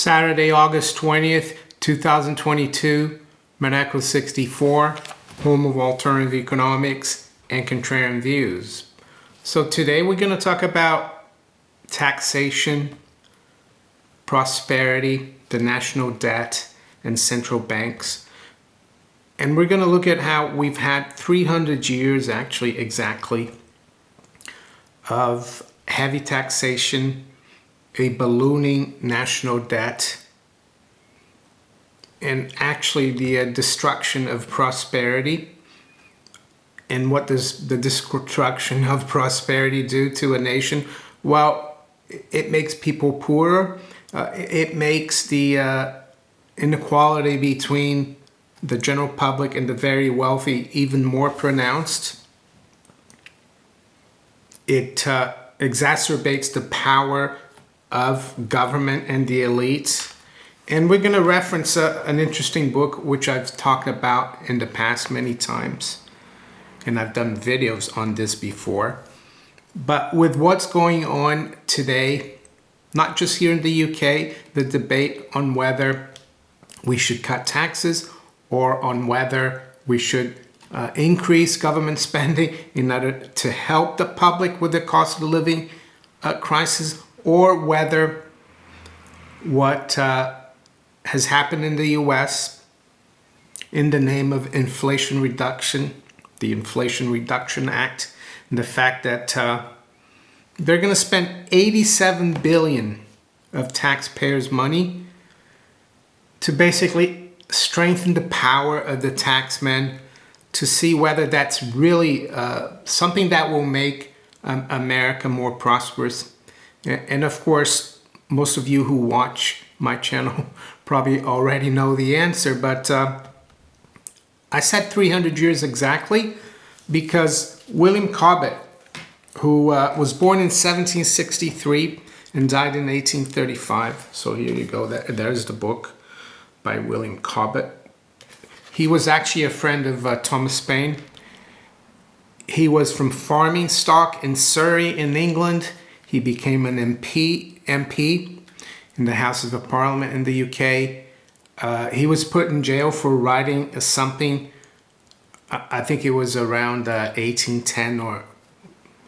Saturday, August 20th, 2022, Monaco 64, home of alternative economics and contrarian views. So today we're going to talk about taxation, prosperity, the national debt, and central banks. And we're going to look at how we've had 300 years, actually exactly, of heavy taxation, a ballooning national debt, and actually the destruction of prosperity. And what does the destruction of prosperity do to a nation? Well, it makes people poorer. It makes the inequality between the general public and the very wealthy even more pronounced. It exacerbates the power of government and the elites. And we're going to reference an interesting book which I've talked about in the past many times. And I've done videos on this before. But with what's going on today, not just here in the UK, the debate on whether we should cut taxes or on whether we should increase government spending in order to help the public with the cost of living crisis, or whether what has happened in the US in the name of inflation reduction, the Inflation Reduction Act, and the fact that they're going to spend $87 billion of taxpayers' money to basically strengthen the power of the taxman, to see whether that's really something that will make America more prosperous. And of course, most of you who watch my channel probably already know the answer, but I said 300 years exactly because William Cobbett, who was born in 1763 and died in 1835, so here you go, there's the book by William Cobbett. He was actually a friend of Thomas Paine. He was from farming stock in Surrey in England. He became an MP in the Houses of Parliament in the UK. He was put in jail for writing something, I think it was around 1810 or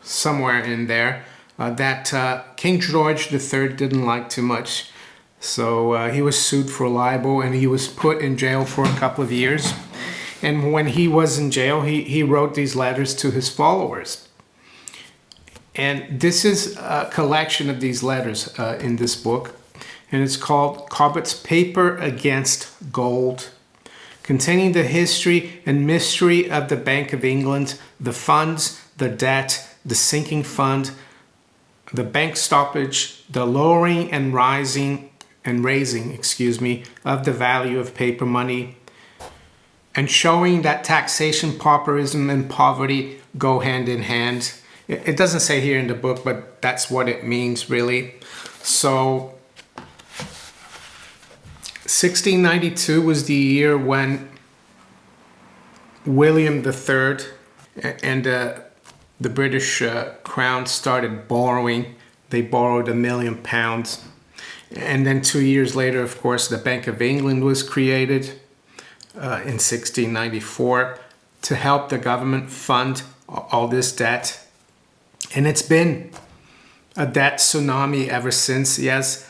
somewhere in there, that King George III didn't like too much. So he was sued for libel and he was put in jail for a couple of years. And when he was in jail, he wrote these letters to his followers. And this is a collection of these letters in this book, and it's called Cobbett's Paper Against Gold, containing the history and mystery of the Bank of England, the funds, the debt, the sinking fund, the bank stoppage, the lowering and raising, of the value of paper money, and showing that taxation, pauperism, and poverty go hand in hand. It doesn't say here in the book, but that's what it means, really. So 1692 was the year when William III and the British Crown started borrowing. They borrowed £1 million. And then 2 years later, of course, the Bank of England was created in 1694 to help the government fund all this debt. And it's been a debt tsunami ever since. Yes,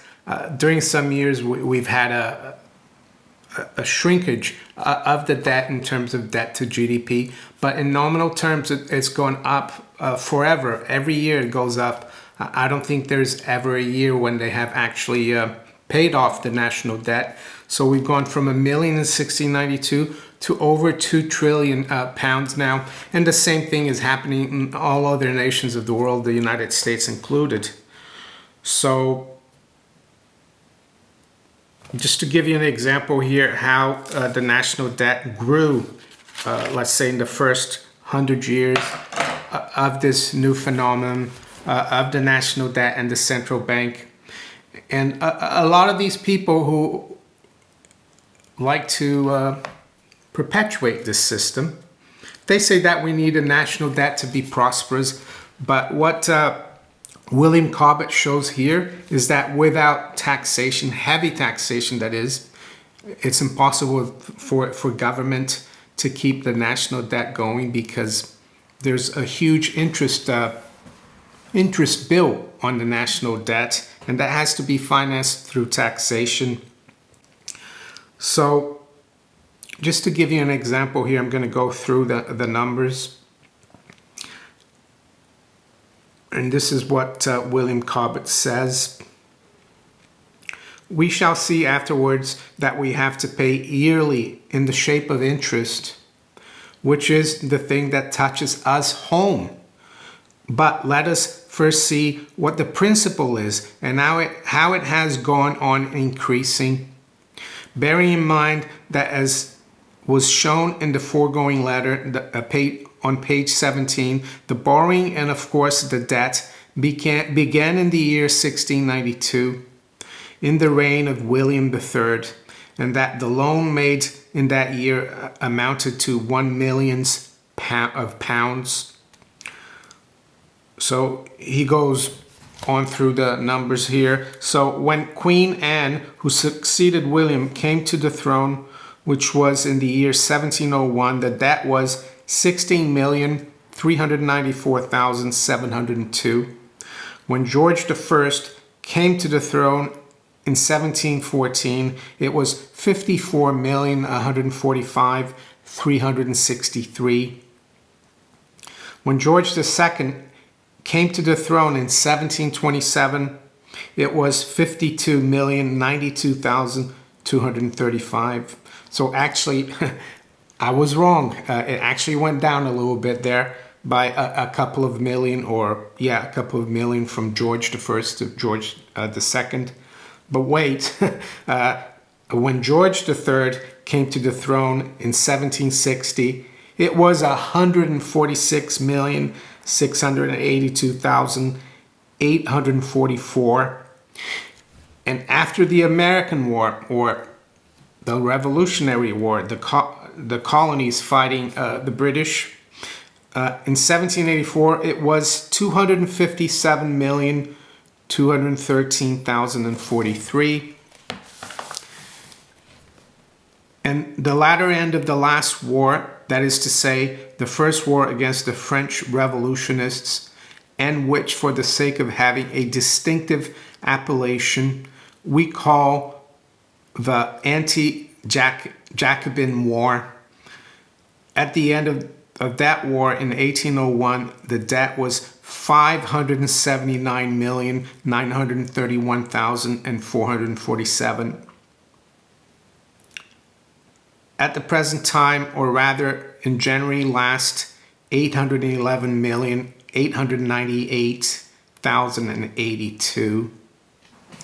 during some years we've had a shrinkage of the debt in terms of debt to GDP, but in nominal terms it's gone up forever. Every year it goes up. I don't think there's ever a year when they have actually paid off the national debt. So we've gone from $1 million in 1692 to over 2 trillion pounds now. And the same thing is happening in all other nations of the world, the United States included. So just to give you an example here, how the national debt grew, let's say in the first 100 years of this new phenomenon of the national debt and the central bank. And a lot of these people who like to perpetuate this system, they say that we need a national debt to be prosperous. But what William Cobbett shows here is that without taxation, heavy taxation that is, it's impossible for government to keep the national debt going, because there's a huge interest bill on the national debt, and that has to be financed through taxation. So just to give you an example here, I'm going to go through the numbers. And this is what William Cobbett says. We shall see afterwards that we have to pay yearly in the shape of interest, which is the thing that touches us home. But let us first see what the principle is and how it has gone on increasing. Bearing in mind that, as was shown in the foregoing letter on page 17, the borrowing and of course the debt began in the year 1692 in the reign of William III, and that the loan made in that year amounted to £1 million. So he goes on through the numbers here. So when Queen Anne, who succeeded William, came to the throne, which was in the year 1701, the debt was 16,394,702. When George I came to the throne in 1714, it was 54,145,363. When George II came to the throne in 1727, it was 52,092,235. So actually, I was wrong. It actually went down a little bit there by a couple of million, a couple of million from George I to George II. But wait, when George III came to the throne in 1760, it was 146,682,844. And after the American War, or the Revolutionary War, the colonies fighting the British, in 1784, it was 257,213,043. And the latter end of the last war, that is to say, the first war against the French revolutionists, and which, for the sake of having a distinctive appellation, we call the anti-Jacobin War. At the end of that war in 1801, the debt was 579,931,447. At the present time, or rather in January last, 811,898,082.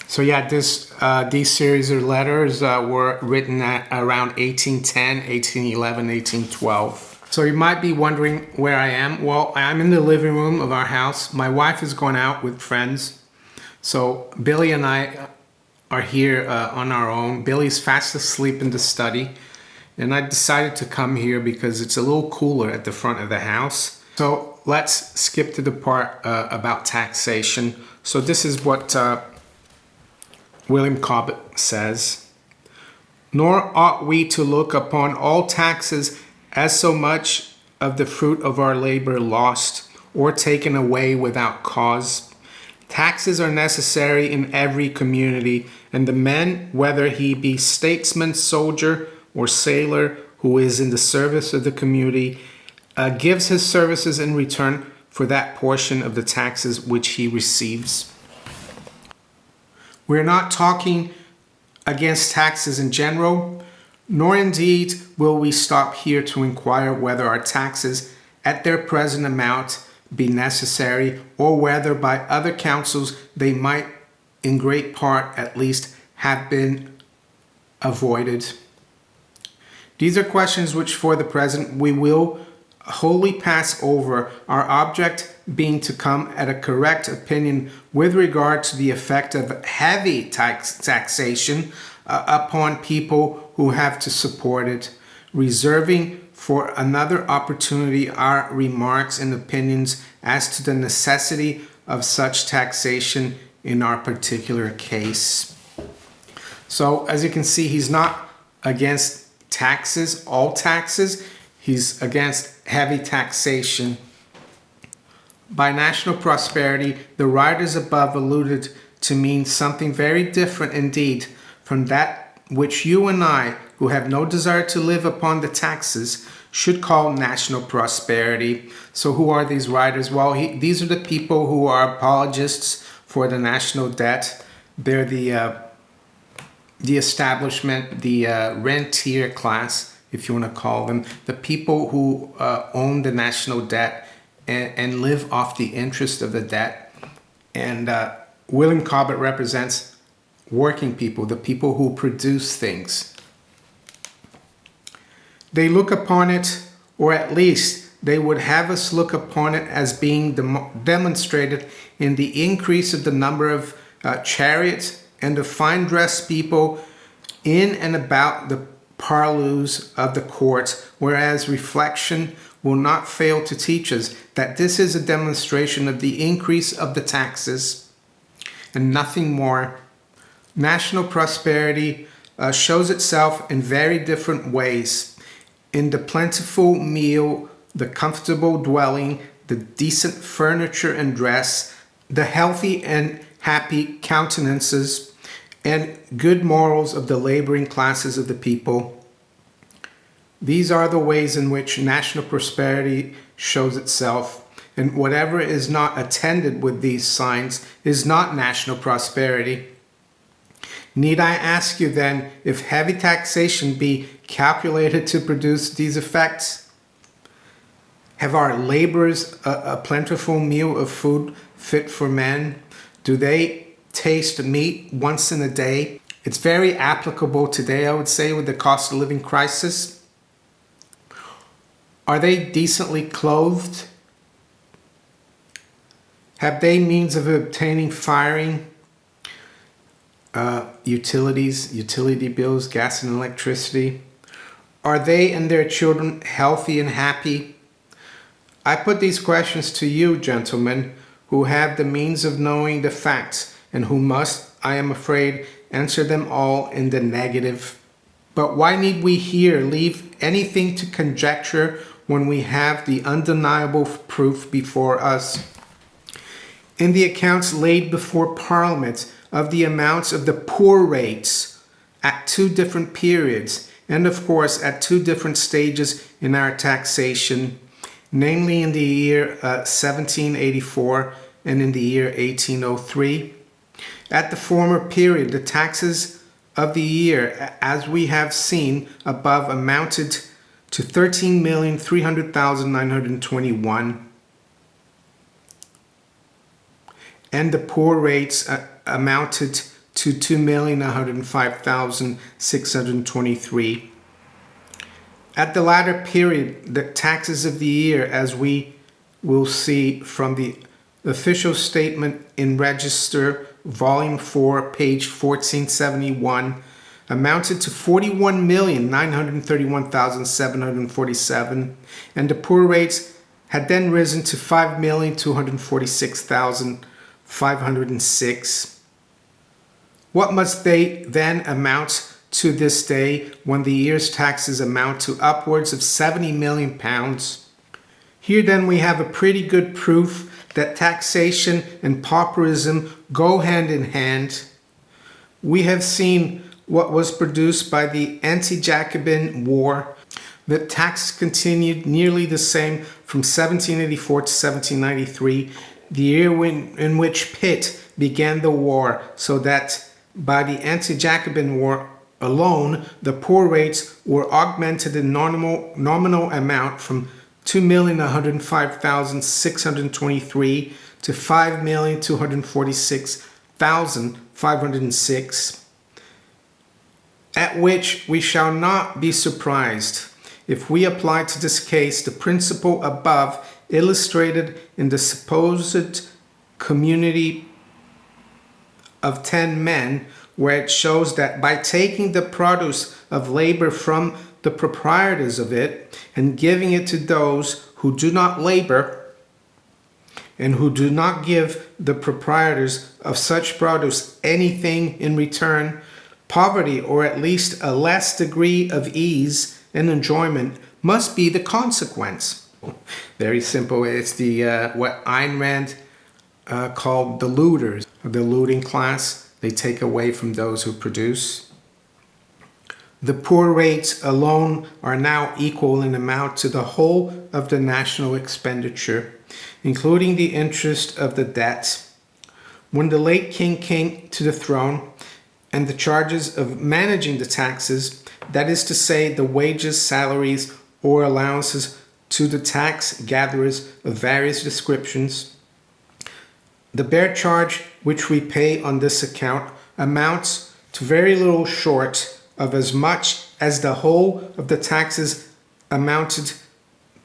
So yeah, these series of letters were written at around 1810, 1811, 1812. So you might be wondering where I am. Well, I'm in the living room of our house. My wife has gone out with friends. So Billy and I are here on our own. Billy's fast asleep in the study. And I decided to come here because it's a little cooler at the front of the house. So let's skip to the part about taxation. So this is what William Cobbett says. Nor ought we to look upon all taxes as so much of the fruit of our labor lost or taken away without cause. Taxes are necessary in every community, and the man, whether he be statesman, soldier, or sailor, who is in the service of the community, gives his services in return for that portion of the taxes which he receives. We're not talking against taxes in general, nor indeed will we stop here to inquire whether our taxes at their present amount be necessary, or whether by other counsels they might in great part at least have been avoided. These are questions which for the present we will wholly pass over, our object being to come at a correct opinion with regard to the effect of heavy taxation upon people who have to support it, reserving for another opportunity our remarks and opinions as to the necessity of such taxation in our particular case. So as you can see, he's not against taxes, all taxes. He's against heavy taxation. By national prosperity, the writers above alluded to mean something very different indeed from that which you and I, who have no desire to live upon the taxes, should call national prosperity. So who are these writers? Well, these are the people who are apologists for the national debt. They're the establishment, the rentier class, if you want to call them, the people who own the national debt and live off the interest of the debt. And William Cobbett represents working people, the people who produce things. They look upon it, or at least they would have us look upon it, as being demonstrated in the increase of the number of chariots and of fine-dressed people in and about the parlours of the courts, whereas reflection will not fail to teach us that this is a demonstration of the increase of the taxes and nothing more. National prosperity shows itself in very different ways. In the plentiful meal, the comfortable dwelling, the decent furniture and dress, the healthy and happy countenances, and good morals of the laboring classes of the people. These are the ways in which national prosperity shows itself, and whatever is not attended with these signs is not national prosperity. Need I ask you then if heavy taxation be calculated to produce these effects? Have our laborers a plentiful meal of food fit for men? Do they taste meat once in a day? It's very applicable today, I would say, with the cost of living crisis. Are they decently clothed? Have they means of obtaining firing? Utility bills, gas and electricity? Are they and their children healthy and happy? I put these questions to you, gentlemen, who have the means of knowing the facts and who must, I am afraid, answer them all in the negative. But why need we here leave anything to conjecture when we have the undeniable proof before us? In the accounts laid before Parliament of the amounts of the poor rates at two different periods, and of course at two different stages in our taxation, namely in the year 1784 and in the year 1803. At the former period, the taxes of the year, as we have seen above, amounted to 13,300,921, and the poor rates amounted to 2,105,623. At the latter period, the taxes of the year, as we will see from the official statement in Register, Volume 4, page 1471, amounted to 41,931,747, and the poor rates had then risen to 5,246,506. What must they then amount to this day when the year's taxes amount to upwards of 70 million pounds? Here then we have a pretty good proof that taxation and pauperism go hand in hand. We have seen what was produced by the anti-Jacobin War. The tax continued nearly the same from 1784 to 1793, the year in which Pitt began the war, so that by the anti-Jacobin War alone, the poor rates were augmented in nominal amount from 2,105,623 to 5,246,506, at which we shall not be surprised if we apply to this case the principle above illustrated in the supposed community of 10 men, where it shows that by taking the produce of labor from the proprietors of it and giving it to those who do not labor, and who do not give the proprietors of such produce anything in return, poverty, or at least a less degree of ease and enjoyment, must be the consequence. Very simple. It's the what Ayn Rand called the looters, the looting class. They take away from those who produce. The poor rates alone are now equal in amount to the whole of the national expenditure, including the interest of the debt. When the late king came to the throne, and the charges of managing the taxes, that is to say, the wages, salaries, or allowances to the tax gatherers of various descriptions, the bare charge which we pay on this account amounts to very little short of as much as the whole of the taxes amounted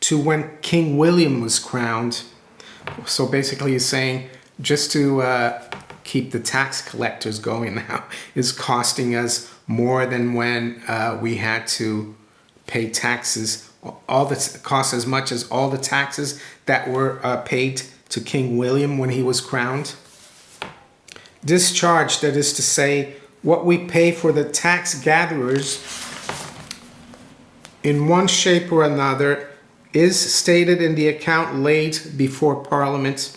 to when King William was crowned. So basically he's saying just to keep the tax collectors going now is costing us more than when we had to pay taxes. All the costs as much as all the taxes that were paid to King William when he was crowned. This charge, that is to say, what we pay for the tax gatherers in one shape or another, is stated in the account laid before Parliament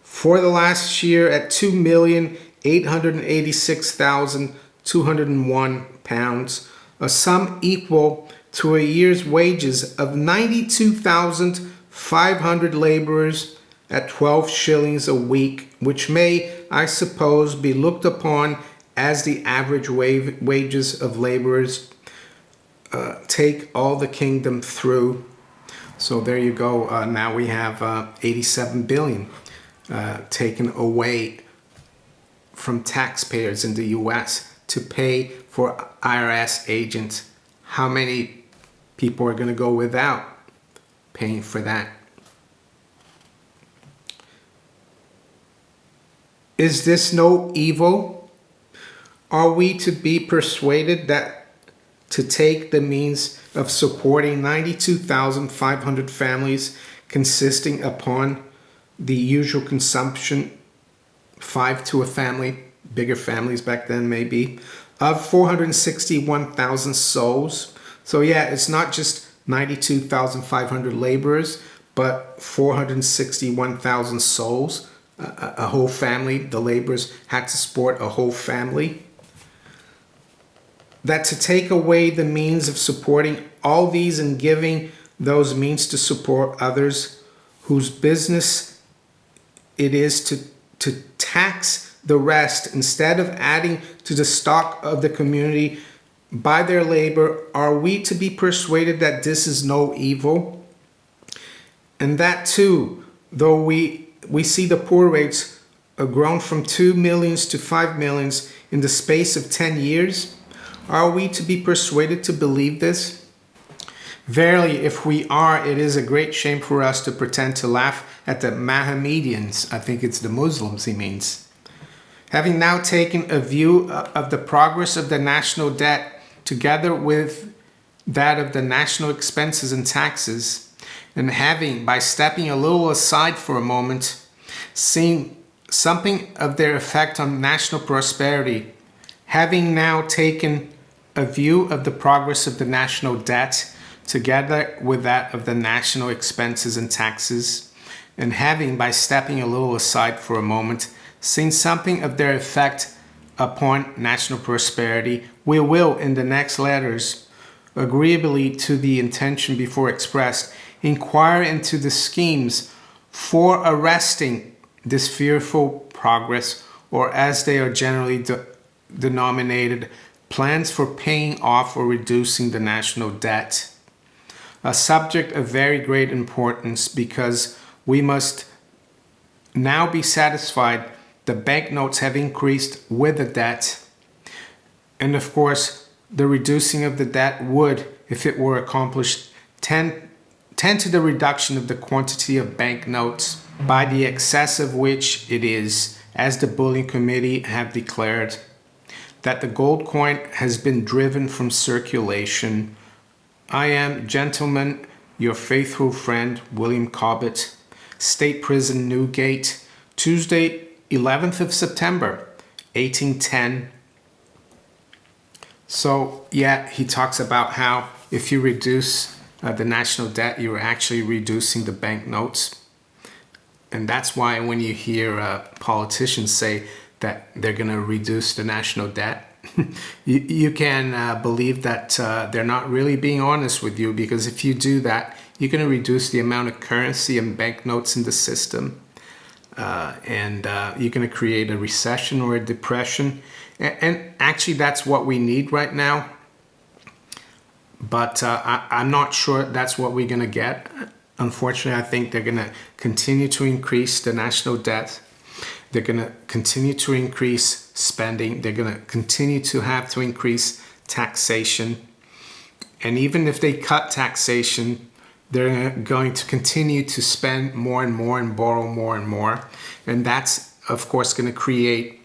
for the last year at £2,886,201, a sum equal to a year's wages of 92,500 laborers at 12 shillings a week, which may, I suppose, be looked upon as the average wages of laborers take all the kingdom through. So there you go. Now we have 87 billion taken away from taxpayers in the US to pay for IRS agents. How many people are going to go without paying for that? Is this no evil? Are we to be persuaded that to take the means of supporting 92,500 families consisting upon the usual consumption, 5 to a family, bigger families back then maybe, of 461,000 souls? So yeah, it's not just 92,500 laborers, but 461,000 souls, a whole family. The laborers had to support a whole family. That to take away the means of supporting all these and giving those means to support others whose business it is to tax the rest instead of adding to the stock of the community by their labor, are we to be persuaded that this is no evil? And that too, though we see the poor rates grown from 2 millions to 5 millions in the space of 10 years, are we to be persuaded to believe this? Verily, if we are, it is a great shame for us to pretend to laugh at the Mohammedans. I think it's the Muslims he means. Having now taken a view of the progress of the national debt together with that of the national expenses and taxes, and having, by stepping a little aside for a moment, seen something of their effect on national prosperity, having now taken a view of the progress of the national debt together with that of the national expenses and taxes, and having, by stepping a little aside for a moment, seen something of their effect upon national prosperity, we will, in the next letters, agreeably to the intention before expressed, inquire into the schemes for arresting this fearful progress, or as they are generally denominated, plans for paying off or reducing the national debt. A subject of very great importance, because we must now be satisfied the banknotes have increased with the debt. And of course, the reducing of the debt would, if it were accomplished, tend to the reduction of the quantity of banknotes, by the excess of which it is, as the Bullion Committee have declared, that the gold coin has been driven from circulation. I am, gentlemen, your faithful friend, William Cobbett, State Prison, Newgate, Tuesday, 11th of September, 1810. So yeah, he talks about how if you reduce the national debt, you're actually reducing the banknotes. And that's why when you hear politicians say that they're going to reduce the national debt, you can believe that they're not really being honest with you, because if you do that, you're going to reduce the amount of currency and banknotes in the system. And you're going to create a recession or a depression. And actually, that's what we need right now. But I'm not sure that's what we're going to get. Unfortunately, I think they're going to continue to increase the national debt. They're going to continue to increase spending. They're going to continue to have to increase taxation. And even if they cut taxation, they're going to continue to spend more and more and borrow more and more. And that's, of course, going to create,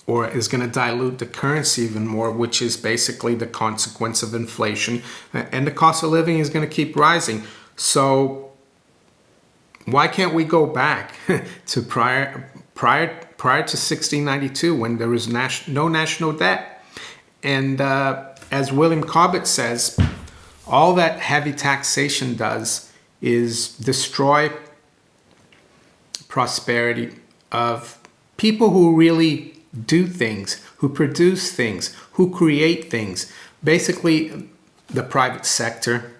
or is going to dilute the currency even more, which is basically the consequence of inflation. And the cost of living is going to keep rising. So why can't we go back to prior to 1692, when there was no national debt? And as William Cobbett says, all that heavy taxation does is destroy prosperity of people who really do things, who produce things, who create things. Basically, the private sector.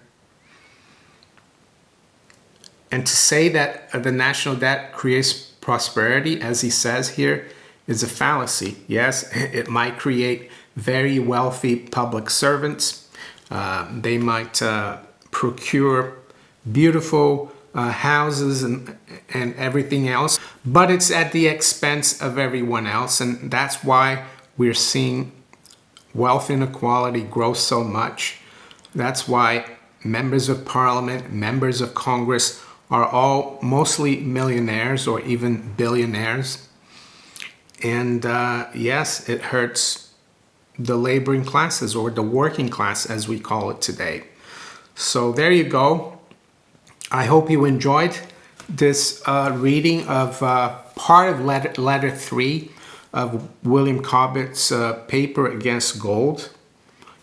And to say that the national debt creates prosperity, as he says here, is a fallacy. Yes, it might create very wealthy public servants. They might procure beautiful houses and everything else, but it's at the expense of everyone else. And that's why we're seeing wealth inequality grow so much. That's why members of parliament, members of Congress are all mostly millionaires or even billionaires. And yes, it hurts the laboring classes, or the working class as we call it today. So there you go. I hope you enjoyed this reading of part of letter 3 of William Cobbett's paper against gold.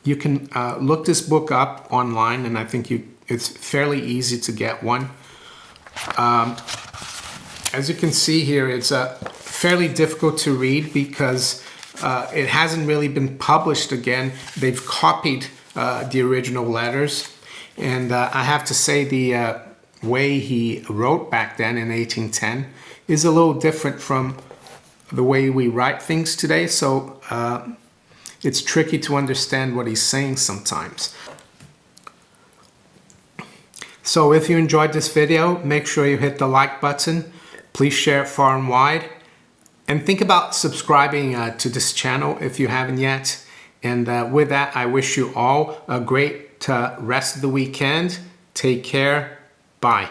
You can look this book up online, and I think it's fairly easy to get one. As you can see here, it's fairly difficult to read because it hasn't really been published again. They've copied the original letters. And I have to say the way he wrote back then in 1810 is a little different from the way we write things today. So it's tricky to understand what he's saying sometimes. So if you enjoyed this video, make sure you hit the like button. Please share it far and wide. And think about subscribing to this channel if you haven't yet. And with that, I wish you all a great rest of the weekend. Take care. Bye.